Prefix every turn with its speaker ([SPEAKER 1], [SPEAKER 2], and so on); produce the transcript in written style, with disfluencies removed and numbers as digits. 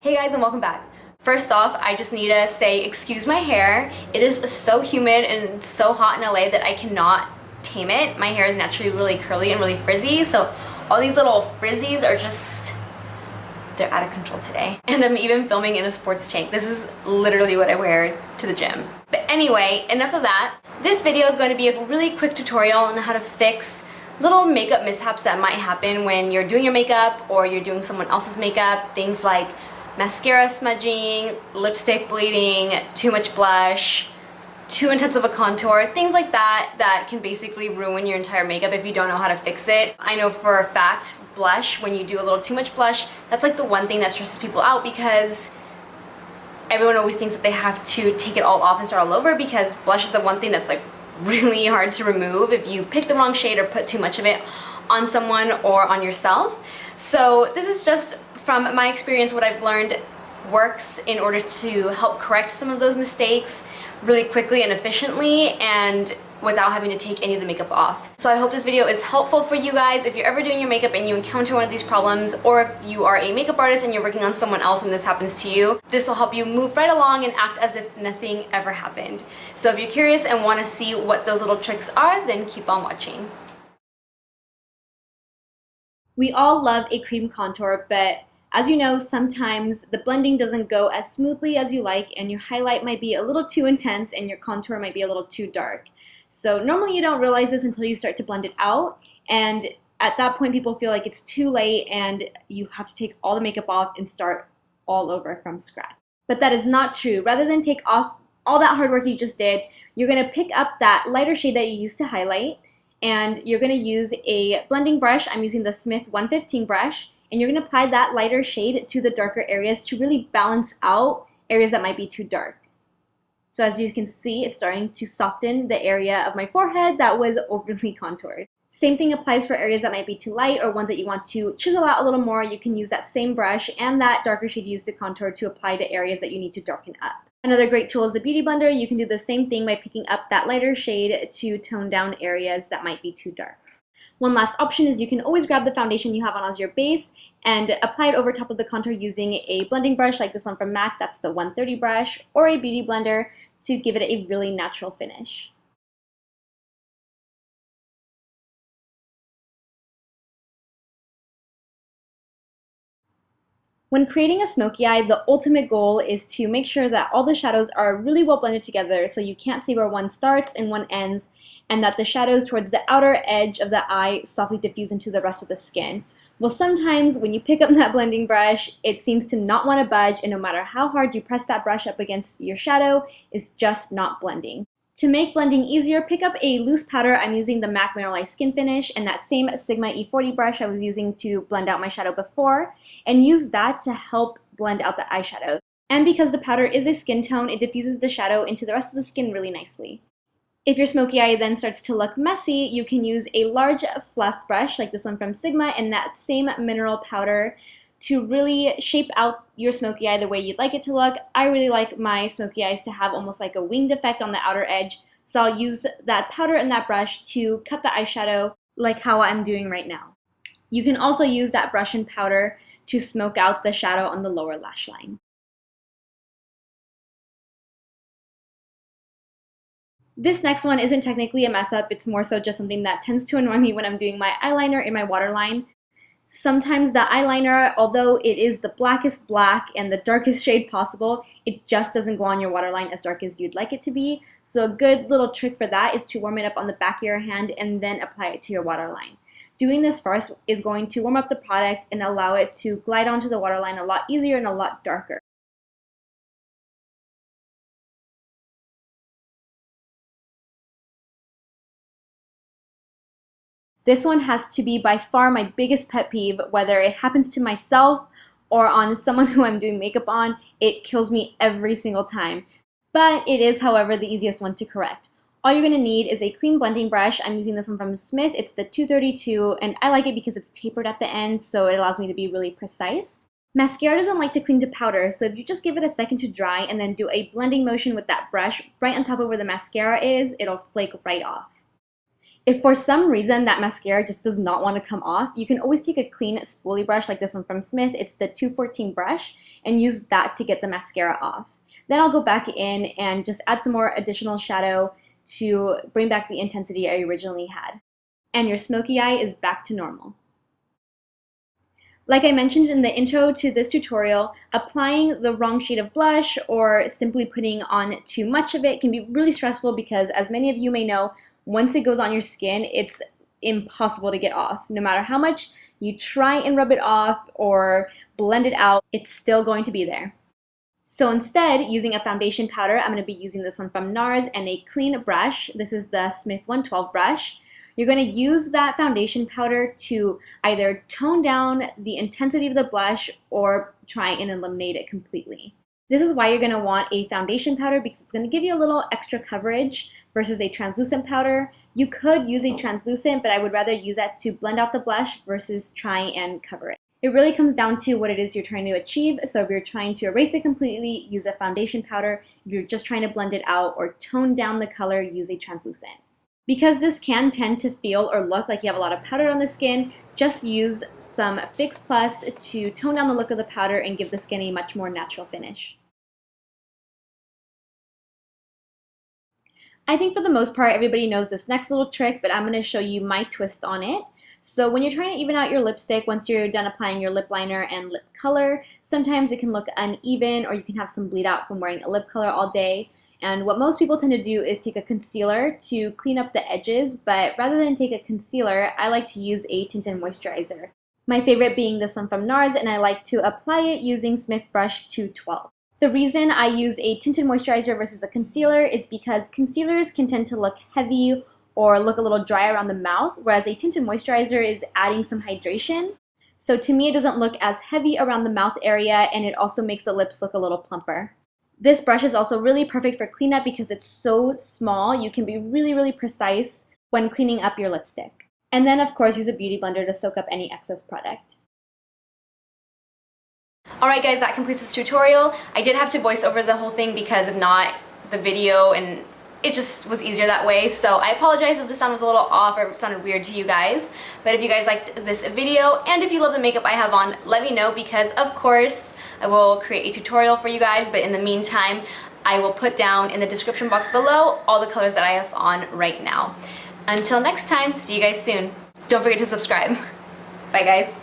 [SPEAKER 1] Hey guys, and welcome back. First off, I just need to say excuse my hair. It is so humid and so hot in LA that I cannot tame it. My hair is naturally really curly and really frizzy, so all these little frizzies are just, they're out of control today. And I'm even filming in a sports tank. This is literally what I wear to the gym. But anyway, enough of that. This video is going to be a really quick tutorial on how to fix little makeup mishaps that might happen when you're doing your makeup or you're doing someone else's makeup. Things like mascara smudging, lipstick bleeding, too much blush, too intense of a contour, things like that that can basically ruin your entire makeup if you don't know how to fix it. I know for a fact, blush, when you do a little too much blush, that's like the one thing that stresses people out because everyone always thinks that they have to take it all off and start all over because blush is the one thing that's like really hard to remove if you pick the wrong shade or put too much of it on someone or on yourself. So this is just from my experience what I've learned works in order to help correct some of those mistakes really quickly and efficiently and without having to take any of the makeup off. So I hope this video is helpful for you guys if you're ever doing your makeup and you encounter one of these problems, or if you are a makeup artist and you're working on someone else and this happens to you. This will help you move right along and act as if nothing ever happened. So if you're curious and want to see what those little tricks are, then keep on watching. We all love a cream contour, but as you know, sometimes the blending doesn't go as smoothly as you like and your highlight might be a little too intense and your contour might be a little too dark. So normally you don't realize this until you start to blend it out, and at that point people feel like it's too late and you have to take all the makeup off and start all over from scratch. But that is not true. Rather than take off all that hard work you just did, you're going to pick up that lighter shade that you used to highlight and you're going to use a blending brush. I'm using the Smith 115 brush. And you're going to apply that lighter shade to the darker areas to really balance out areas that might be too dark. So as you can see, it's starting to soften the area of my forehead that was overly contoured. Same thing applies for areas that might be too light or ones that you want to chisel out a little more. You can use that same brush and that darker shade used to contour to apply to areas that you need to darken up. Another great tool is the Beauty Blender. You can do the same thing by picking up that lighter shade to tone down areas that might be too dark. One last option is you can always grab the foundation you have on as your base and apply it over top of the contour using a blending brush like this one from MAC, that's the 130 brush, or a Beauty Blender to give it a really natural finish. When creating a smoky eye, the ultimate goal is to make sure that all the shadows are really well blended together so you can't see where one starts and one ends, and that the shadows towards the outer edge of the eye softly diffuse into the rest of the skin. Well, sometimes when you pick up that blending brush, it seems to not want to budge, and no matter how hard you press that brush up against your shadow, it's just not blending. To make blending easier, pick up a loose powder. I'm using the MAC Mineralized Skin Finish and that same Sigma E40 brush I was using to blend out my shadow before, and use that to help blend out the eyeshadow. And because the powder is a skin tone, it diffuses the shadow into the rest of the skin really nicely. If your smoky eye then starts to look messy, you can use a large fluff brush like this one from Sigma and that same mineral powder to really shape out your smoky eye the way you'd like it to look. I really like my smoky eyes to have almost like a winged effect on the outer edge, so I'll use that powder and that brush to cut the eyeshadow like how I'm doing right now. You can also use that brush and powder to smoke out the shadow on the lower lash line. This next one isn't technically a mess up, it's more so just something that tends to annoy me when I'm doing my eyeliner in my waterline. Sometimes the eyeliner, although it is the blackest black and the darkest shade possible, it just doesn't go on your waterline as dark as you'd like it to be. So a good little trick for that is to warm it up on the back of your hand and then apply it to your waterline. Doing this first is going to warm up the product and allow it to glide onto the waterline a lot easier and a lot darker. This one has to be by far my biggest pet peeve, whether it happens to myself or on someone who I'm doing makeup on. It kills me every single time. But it is, however, the easiest one to correct. All you're going to need is a clean blending brush. I'm using this one from Smith. It's the 232, and I like it because it's tapered at the end, so it allows me to be really precise. Mascara doesn't like to cling to powder, so if you just give it a second to dry and then do a blending motion with that brush right on top of where the mascara is, it'll flake right off.
[SPEAKER 2] If for some reason that mascara just does not want to come off, you can always take a clean spoolie brush like this one from Smith. It's the 214 brush, and use that to get the mascara off. Then I'll go back in and just add some more additional shadow to bring back the intensity I originally had. And your smoky eye is back to normal. Like I mentioned in the intro to this tutorial, applying the wrong shade of blush or simply putting on too much of it can be really stressful because, as many of you may know, once it goes on your skin, it's impossible to get off. No matter how much you try and rub it off or blend it out, it's still going to be there. So instead, using a foundation powder, I'm going to be using this one from NARS and a clean brush. This is the Smith 112 brush. You're going to use that foundation powder to either tone down the intensity of the blush or try and eliminate it completely. This is why you're going to want a foundation powder, because it's going to give you a little extra coverage versus a translucent powder. You could use a translucent, but I would rather use that to blend out the blush versus try and cover it. It really comes down to what it is you're trying to achieve. So if you're trying to erase it completely, use a foundation powder. If you're just trying to blend it out or tone down the color, use a translucent. Because this can tend to feel or look like you have a lot of powder on the skin, just use some Fix Plus to tone down the look of the powder and give the skin a much more natural finish. I think for the most part, everybody knows this next little trick, but I'm going to show you my twist on it. So when you're trying to even out your lipstick, once you're done applying your lip liner and lip color, sometimes it can look uneven or you can have some bleed out from wearing a lip color all day. And what most people tend to do is take a concealer to clean up the edges, but rather than take a concealer, I like to use a tinted moisturizer. My favorite being this one from NARS, and I like to apply it using Smith Brush 212. The reason I use a tinted moisturizer versus a concealer is because concealers can tend to look heavy or look a little dry around the mouth, whereas a tinted moisturizer is adding some hydration. So to me, it doesn't look as heavy around the mouth area, and it also makes the lips look a little plumper. This brush is also really perfect for cleanup because it's so small. You can be really, really precise when cleaning up your lipstick. And then, of course, use a beauty blender to soak up any excess product.
[SPEAKER 1] Alright guys, that completes this tutorial. I did have to voice over the whole thing because if not, the video, and it just was easier that way. So I apologize if the sound was a little off or if it sounded weird to you guys. But if you guys liked this video and if you love the makeup I have on, let me know, because of course I will create a tutorial for you guys. But in the meantime, I will put down in the description box below all the colors that I have on right now. Until next time, see you guys soon. Don't forget to subscribe. Bye guys.